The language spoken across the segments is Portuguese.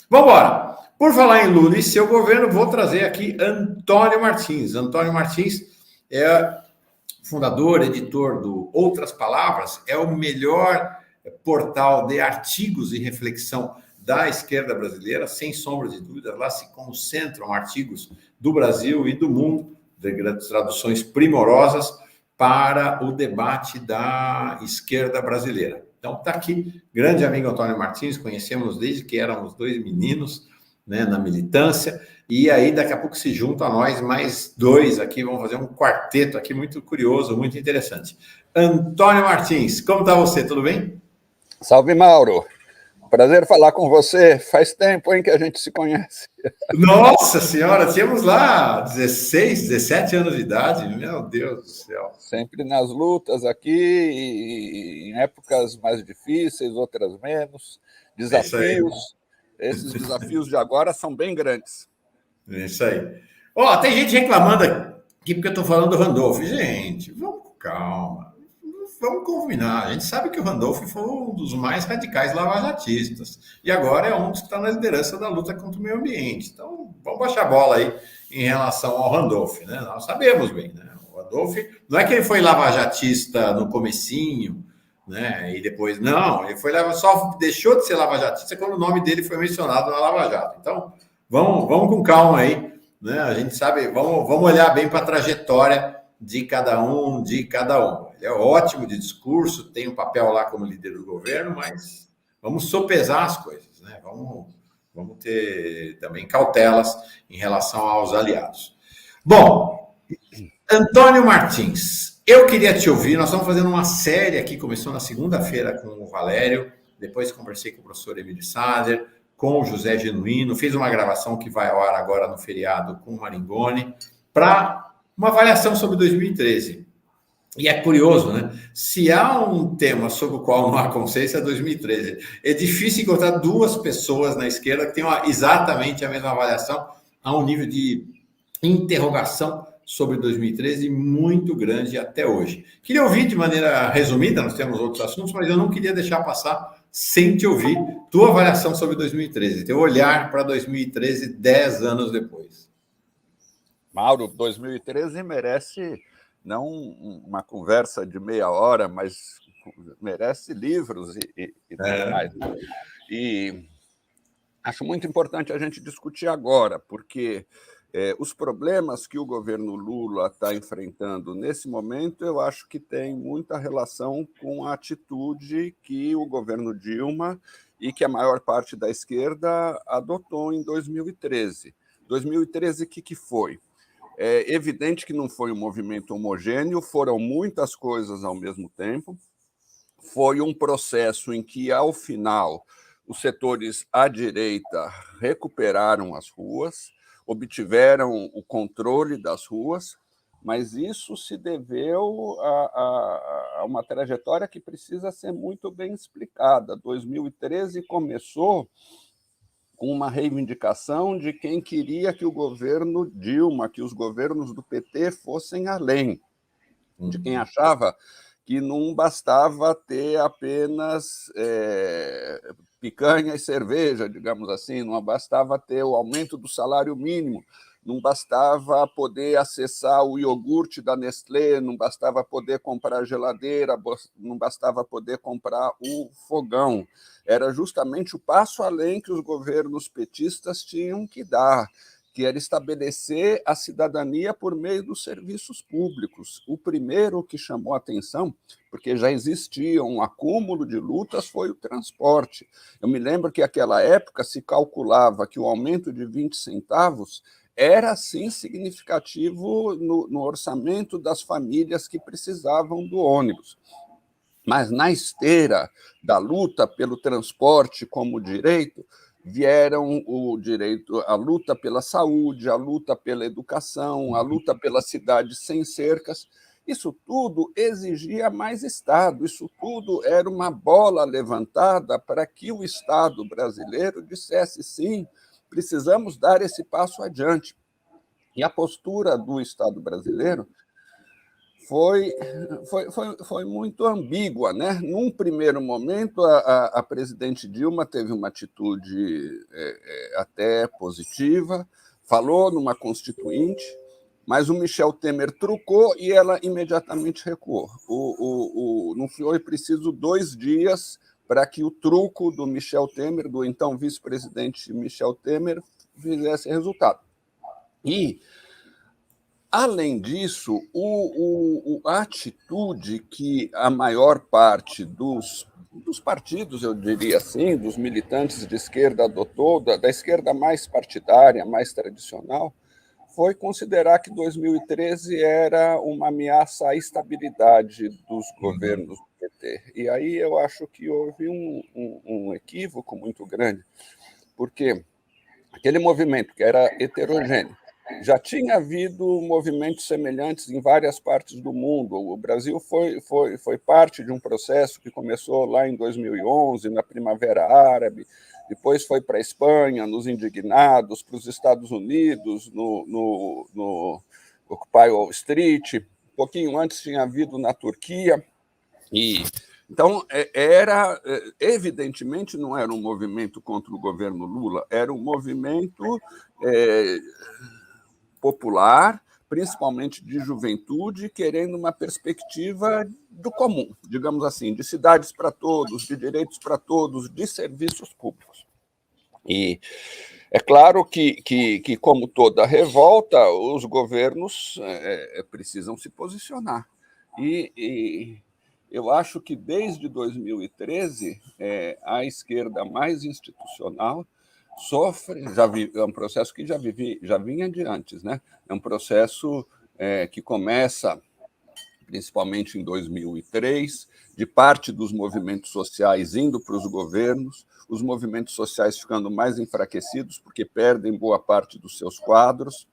Vamos embora. Por falar em Lula e seu governo, vou trazer aqui Antônio Martins. Antônio Martins é fundador, editor do Outras Palavras, é o melhor portal de artigos e reflexão da esquerda brasileira, sem sombra de dúvida. Lá se concentram artigos do Brasil e do mundo, de grandes traduções primorosas para o debate da esquerda brasileira. Então, está aqui, grande amigo Antônio Martins, conhecemos desde que éramos dois meninos, né, na militância, e aí daqui a pouco se juntam a nós mais dois aqui, vamos fazer um quarteto aqui muito curioso, muito interessante. Antônio Martins, como está você? Tudo bem? Salve, Mauro. Prazer falar com você. Faz tempo, hein, que a gente se conhece. Nossa Senhora, tínhamos lá 16, 17 anos de idade, meu Deus do céu. Sempre nas lutas aqui, em épocas mais difíceis, outras menos. É isso aí. Desafios. Esses desafios de agora são bem grandes. É isso aí. Ó, tem gente reclamando aqui porque eu estou falando do Randolph. Gente, vamos com calma. Vamos combinar. A gente sabe que o Randolph foi um dos mais radicais lavajatistas. E agora é um dos que está na liderança da luta contra o meio ambiente. Então, vamos baixar a bola aí em relação ao Randolph, né? Nós sabemos bem, né? O Randolph, não é que ele foi lavajatista no comecinho, né? E depois, não, ele foi só deixou de ser lavajatista quando o nome dele foi mencionado na Lava Jato. Então, vamos com calma aí, né? A gente sabe, vamos olhar bem para a trajetória de cada um, de cada um. Ele é ótimo de discurso, tem um papel lá como líder do governo, mas vamos sopesar as coisas, né? Vamos ter também cautelas em relação aos aliados. Bom, Antônio Martins, eu queria te ouvir. Nós estamos fazendo uma série aqui, começou na segunda-feira com o Valério, depois conversei com o professor Emílio Sader, com o José Genuíno, fiz uma gravação que vai ao ar agora no feriado com o Maringoni, para uma avaliação sobre 2013. E é curioso, né? Se há um tema sobre o qual não há consenso, é 2013. É difícil encontrar duas pessoas na esquerda que tenham exatamente a mesma avaliação, a um nível de interrogação sobre 2013 muito grande até hoje. Queria ouvir de maneira resumida, nós temos outros assuntos, mas eu não queria deixar passar sem te ouvir tua avaliação sobre 2013, teu olhar para 2013, 10 anos depois. Mauro, 2013 merece não uma conversa de meia hora, mas merece livros e tudo mais. E acho muito importante a gente discutir agora, porque os problemas que o governo Lula está enfrentando nesse momento, eu acho que tem muita relação com a atitude que o governo Dilma e que a maior parte da esquerda adotou em 2013. 2013, o que foi? É evidente que não foi um movimento homogêneo, foram muitas coisas ao mesmo tempo. Foi um processo em que, ao final, os setores à direita recuperaram as ruas, obtiveram o controle das ruas, mas isso se deveu a uma trajetória que precisa ser muito bem explicada. 2013 começou com uma reivindicação de quem queria que o governo Dilma, que os governos do PT fossem além, de quem achava que não bastava ter apenas picanha e cerveja, digamos assim, não bastava ter o aumento do salário mínimo, não bastava poder acessar o iogurte da Nestlé, não bastava poder comprar a geladeira, não bastava poder comprar o fogão. Era justamente o passo além que os governos petistas tinham que dar, que era estabelecer a cidadania por meio dos serviços públicos. O primeiro que chamou a atenção, porque já existia um acúmulo de lutas, foi o transporte. Eu me lembro que naquela época se calculava que o aumento de 20 centavos era, sim, significativo no orçamento das famílias que precisavam do ônibus. Mas na esteira da luta pelo transporte como direito, vieram o direito, a luta pela saúde, a luta pela educação, a luta pela cidade sem cercas. Isso tudo exigia mais Estado, isso tudo era uma bola levantada para que o Estado brasileiro dissesse sim, precisamos dar esse passo adiante. E a postura do Estado brasileiro foi muito ambígua, né? Num primeiro momento, a presidente Dilma teve uma atitude até positiva, falou numa constituinte, mas o Michel Temer trucou e ela imediatamente recuou. Não foi preciso 2 dias para que o truco do Michel Temer, do então vice-presidente Michel Temer, fizesse resultado. E, além disso, a atitude que a maior parte dos partidos, eu diria assim, dos militantes de esquerda adotou, da esquerda mais partidária, mais tradicional, foi considerar que 2013 era uma ameaça à estabilidade dos governos do PT. E aí eu acho que houve um equívoco muito grande, porque aquele movimento que era heterogêneo, já tinha havido movimentos semelhantes em várias partes do mundo. O Brasil foi parte de um processo que começou lá em 2011, na Primavera Árabe, depois foi para a Espanha, nos Indignados, para os Estados Unidos, no Occupy Wall Street, um pouquinho antes tinha havido na Turquia. Então, evidentemente, não era um movimento contra o governo Lula, era um movimento popular, principalmente de juventude, querendo uma perspectiva do comum, digamos assim, de cidades para todos, de direitos para todos, de serviços públicos. E é claro que como toda revolta, os governos precisam se posicionar. E eu acho que desde 2013 a esquerda mais institucional sofre, é um processo que já vinha de antes, né? É um processo que começa principalmente em 2003, de parte dos movimentos sociais indo para os governos, os movimentos sociais ficando mais enfraquecidos porque perdem boa parte dos seus quadros.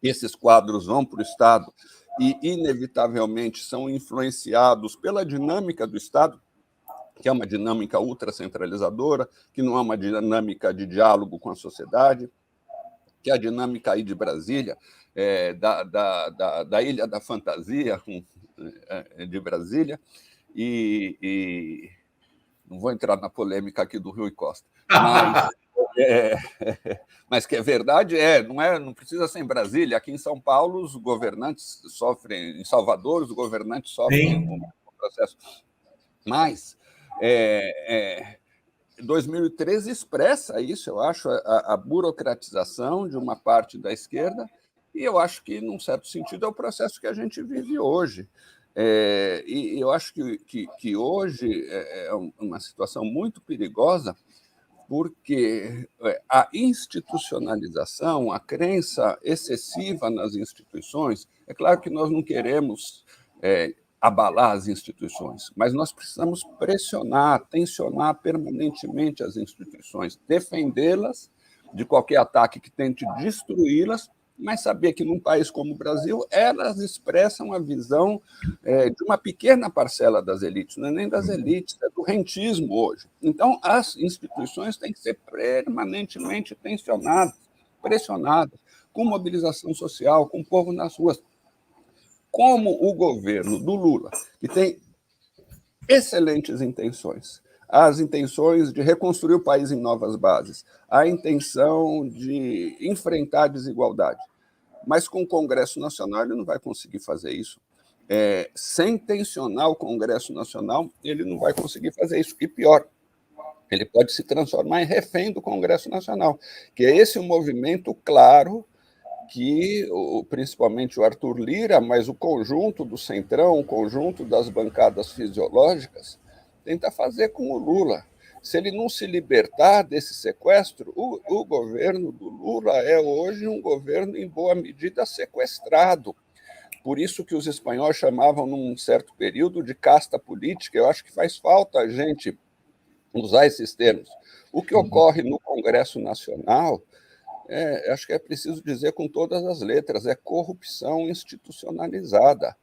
Esses quadros vão para o Estado e, inevitavelmente, são influenciados pela dinâmica do Estado, que é uma dinâmica ultracentralizadora, que não é uma dinâmica de diálogo com a sociedade, que é a dinâmica aí de Brasília, da Ilha da Fantasia de Brasília, e não vou entrar na polêmica aqui do Rui Costa, mas que é verdade, não precisa ser em Brasília. Aqui em São Paulo, os governantes sofrem, em Salvador, os governantes sofrem um processo. Mas 2013 expressa isso, eu acho, a burocratização de uma parte da esquerda, e eu acho que, num certo sentido, é o processo que a gente vive hoje. E eu acho que hoje é uma situação muito perigosa, porque a institucionalização, a crença excessiva nas instituições, é claro que nós não queremos abalar as instituições, mas nós precisamos pressionar, tensionar permanentemente as instituições, defendê-las de qualquer ataque que tente destruí-las, mas saber que, num país como o Brasil, elas expressam a visão de uma pequena parcela das elites, não é nem das elites, é do rentismo hoje. Então, as instituições têm que ser permanentemente tensionadas, pressionadas, com mobilização social, com o povo nas ruas. Como o governo do Lula, que tem excelentes intenções, as intenções de reconstruir o país em novas bases, a intenção de enfrentar a desigualdade, mas com o Congresso Nacional ele não vai conseguir fazer isso. Sem tensionar o Congresso Nacional, ele não vai conseguir fazer isso. E pior, ele pode se transformar em refém do Congresso Nacional, que é esse um movimento claro que, principalmente o Arthur Lira, mas o conjunto do Centrão, o conjunto das bancadas fisiológicas, tenta fazer com o Lula. Se ele não se libertar desse sequestro, o governo do Lula é hoje um governo, em boa medida, sequestrado. Por isso que os espanhóis chamavam, num certo período, de casta política. Eu acho que faz falta a gente usar esses termos. O que ocorre no Congresso Nacional, acho que é preciso dizer com todas as letras, é corrupção institucionalizada.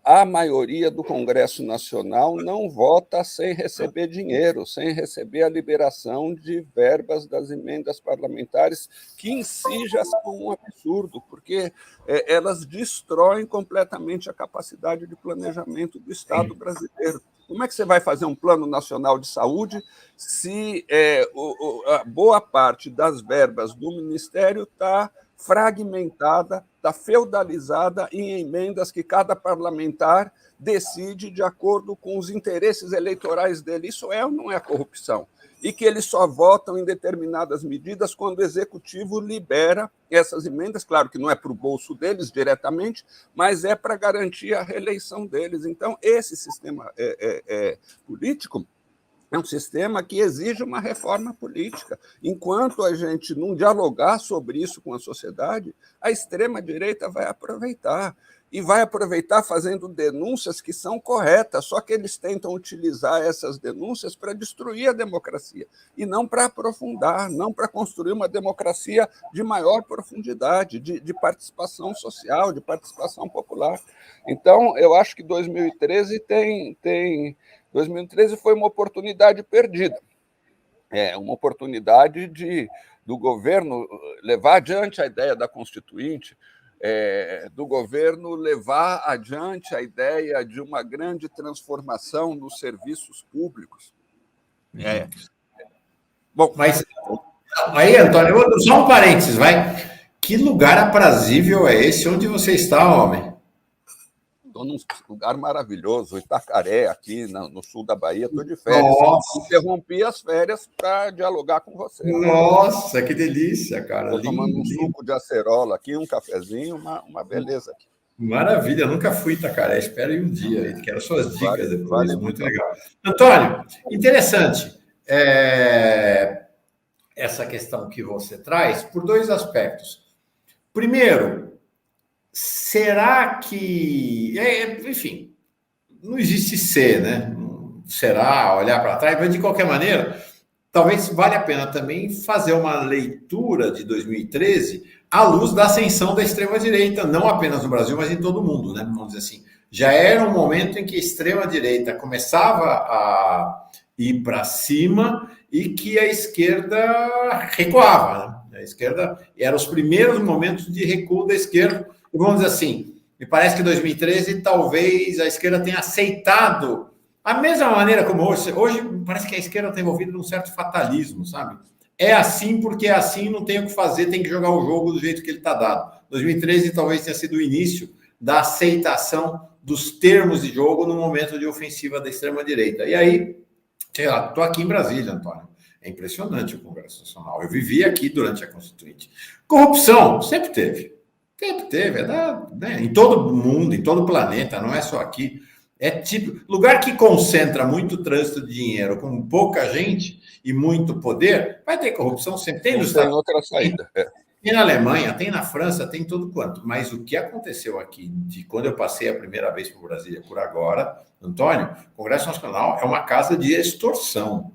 a maioria do Congresso Nacional não vota sem receber dinheiro, sem receber a liberação de verbas das emendas parlamentares, que em si já são um absurdo, porque elas destroem completamente a capacidade de planejamento do Estado brasileiro. Como é que você vai fazer um plano nacional de saúde se a boa parte das verbas do Ministério está fragmentada, está feudalizada em emendas que cada parlamentar decide de acordo com os interesses eleitorais dele? Isso é ou não é corrupção? E que eles só votam em determinadas medidas quando o executivo libera essas emendas, claro que não é para o bolso deles diretamente, mas é para garantir a reeleição deles. Então, esse sistema político é um sistema que exige uma reforma política. Enquanto a gente não dialogar sobre isso com a sociedade, a extrema-direita vai aproveitar. E vai aproveitar fazendo denúncias que são corretas, só que eles tentam utilizar essas denúncias para destruir a democracia, e não para aprofundar, não para construir uma democracia de maior profundidade, de participação social, de participação popular. Então, eu acho que 2013 2013 foi uma oportunidade perdida. Uma oportunidade do governo levar adiante a ideia da Constituinte, do governo levar adiante a ideia de uma grande transformação nos serviços públicos. Bom, mas aí, Antônio, só um parênteses, vai. Que lugar aprazível é esse onde você está, homem? Estou num lugar maravilhoso, Itacaré, aqui no sul da Bahia, estou de férias. Nossa. Interrompi as férias para dialogar com você. Nossa, que delícia, cara. Estou tomando um suco de acerola aqui, um cafezinho, uma beleza aqui. Maravilha, nunca fui Itacaré, espero ir um dia, quero suas dicas depois, vale muito legal. Antônio, interessante essa questão que você traz por dois aspectos. Primeiro, será que, enfim, não existe ser, né? Será olhar para trás, mas de qualquer maneira, talvez valha a pena também fazer uma leitura de 2013 à luz da ascensão da extrema-direita, não apenas no Brasil, mas em todo o mundo, né? Vamos dizer assim. Já era um momento em que a extrema-direita começava a ir para cima e que a esquerda recuava, né? A esquerda eram os primeiros momentos de recuo da esquerda. E vamos dizer assim, me parece que em 2013 talvez a esquerda tenha aceitado a mesma maneira como hoje. Hoje parece que a esquerda está envolvida num certo fatalismo, sabe? É assim porque é assim, não tem o que fazer, tem que jogar o jogo do jeito que ele está dado. 2013 talvez tenha sido o início da aceitação dos termos de jogo no momento de ofensiva da extrema-direita. E aí, sei lá, estou aqui em Brasília, Antônio. É impressionante o Congresso Nacional. Eu vivi aqui durante a Constituinte. Corrupção, sempre teve. Sempre teve, né? Em todo mundo, em todo o planeta, não é só aqui. É tipo, lugar que concentra muito trânsito de dinheiro com pouca gente e muito poder, vai ter corrupção sempre. Tem nos Estados Unidos, outra saída. Tem na Alemanha, tem na França, tem tudo quanto. Mas o que aconteceu aqui, de quando eu passei a primeira vez por Brasília, por agora, Antônio, o Congresso Nacional é uma casa de extorsão.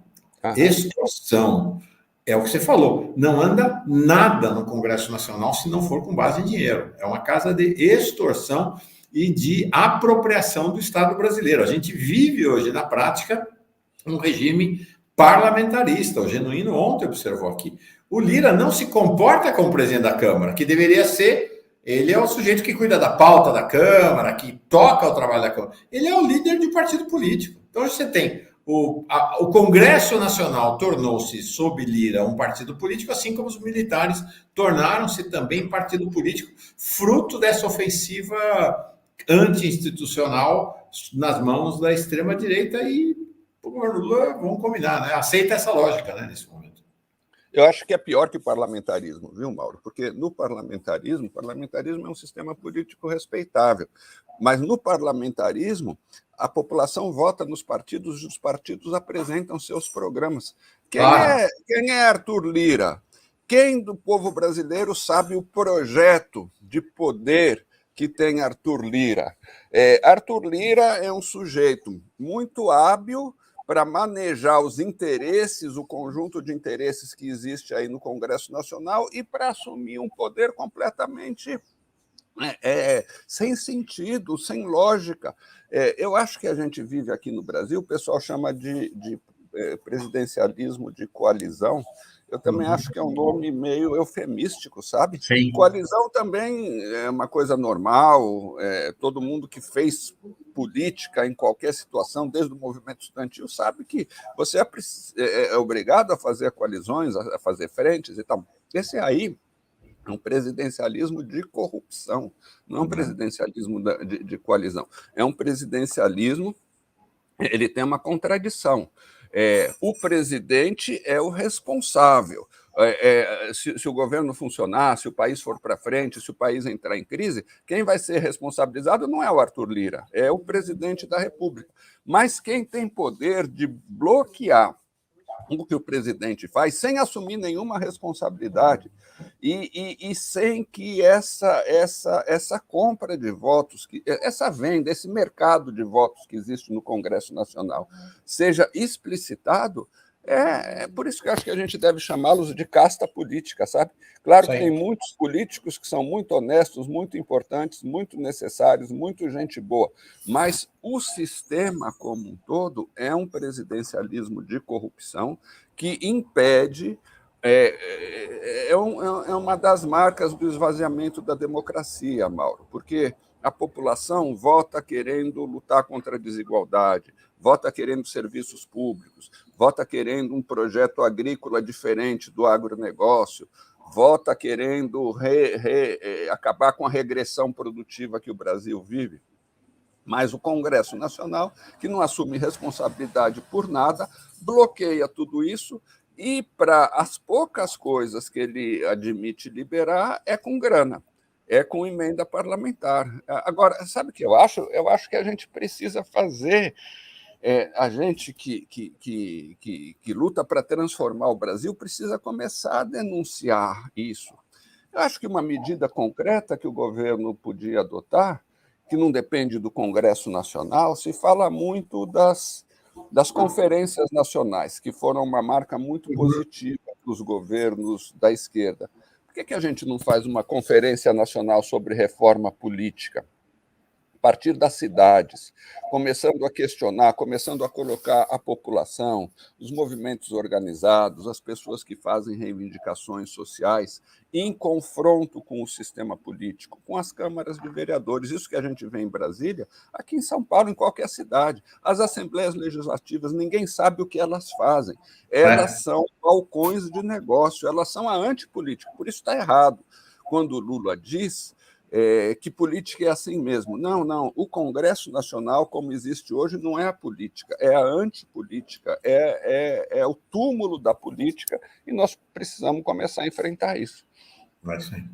Extorsão. É o que você falou, não anda nada no Congresso Nacional se não for com base em dinheiro. É uma casa de extorsão e de apropriação do Estado brasileiro. A gente vive hoje, na prática, um regime parlamentarista. O Genuíno ontem observou aqui. O Lira não se comporta como presidente da Câmara, que deveria ser... Ele é o sujeito que cuida da pauta da Câmara, que toca o trabalho da Câmara. Ele é o líder de um partido político. Então, você tem... O Congresso Nacional tornou-se, sob Lira, um partido político, assim como os militares tornaram-se também partido político, fruto dessa ofensiva anti-institucional nas mãos da extrema-direita e o governo Lula, vamos combinar, né? Aceita essa lógica, né, nesse momento. Eu acho que é pior que parlamentarismo, viu, Mauro? Porque no parlamentarismo é um sistema político respeitável, mas no parlamentarismo a população vota nos partidos e os partidos apresentam seus programas. Quem é Arthur Lira? Quem do povo brasileiro sabe o projeto de poder que tem Arthur Lira? Arthur Lira é um sujeito muito hábil para manejar os interesses, o conjunto de interesses que existe aí no Congresso Nacional e para assumir um poder completamente sem sentido, sem lógica. Eu acho que a gente vive aqui no Brasil, o pessoal chama de presidencialismo de coalizão. Eu também acho que é um nome meio eufemístico, sabe? Sim. Coalizão também é uma coisa normal, todo mundo que fez política em qualquer situação, desde o movimento estudantil, sabe que você é obrigado a fazer coalizões, a fazer frentes e tal. Esse aí é um presidencialismo de corrupção, não é um presidencialismo de coalizão. É um presidencialismo, ele tem uma contradição. O presidente é o responsável. Se o governo funcionar, se o país for para frente, se o país entrar em crise, quem vai ser responsabilizado não é o Arthur Lira, é o presidente da República. Mas quem tem poder de bloquear o que o presidente faz, sem assumir nenhuma responsabilidade e sem que essa compra de votos, essa venda, esse mercado de votos que existe no Congresso Nacional seja explicitado, é por isso que eu acho que a gente deve chamá-los de casta política, sabe? Claro que tem muitos políticos que são muito honestos, muito importantes, muito necessários, muito gente boa, mas o sistema como um todo é um presidencialismo de corrupção que impede, é uma das marcas do esvaziamento da democracia, Mauro, porque a população vota querendo lutar contra a desigualdade, vota querendo serviços públicos, vota querendo um projeto agrícola diferente do agronegócio, vota querendo acabar com a regressão produtiva que o Brasil vive. Mas o Congresso Nacional, que não assume responsabilidade por nada, bloqueia tudo isso e, para as poucas coisas que ele admite liberar, é com grana, é com emenda parlamentar. Agora, sabe o que eu acho? Eu acho que a gente precisa fazer, a gente que luta para transformar o Brasil precisa começar a denunciar isso. Eu acho que uma medida concreta que o governo podia adotar, que não depende do Congresso Nacional, se fala muito das conferências nacionais, que foram uma marca muito positiva para os governos da esquerda. Por que a gente não faz uma conferência nacional sobre reforma política? A partir das cidades, começando a questionar, começando a colocar a população, os movimentos organizados, as pessoas que fazem reivindicações sociais em confronto com o sistema político, com as câmaras de vereadores. Isso que a gente vê em Brasília, aqui em São Paulo, em qualquer cidade. As assembleias legislativas, ninguém sabe o que elas fazem. Elas são balcões de negócio, elas são a antipolítica. Por isso está errado quando o Lula diz que política é assim mesmo. Não, não. O Congresso Nacional, como existe hoje, não é a política, é a antipolítica, é o túmulo da política e nós precisamos começar a enfrentar isso. Vai sim.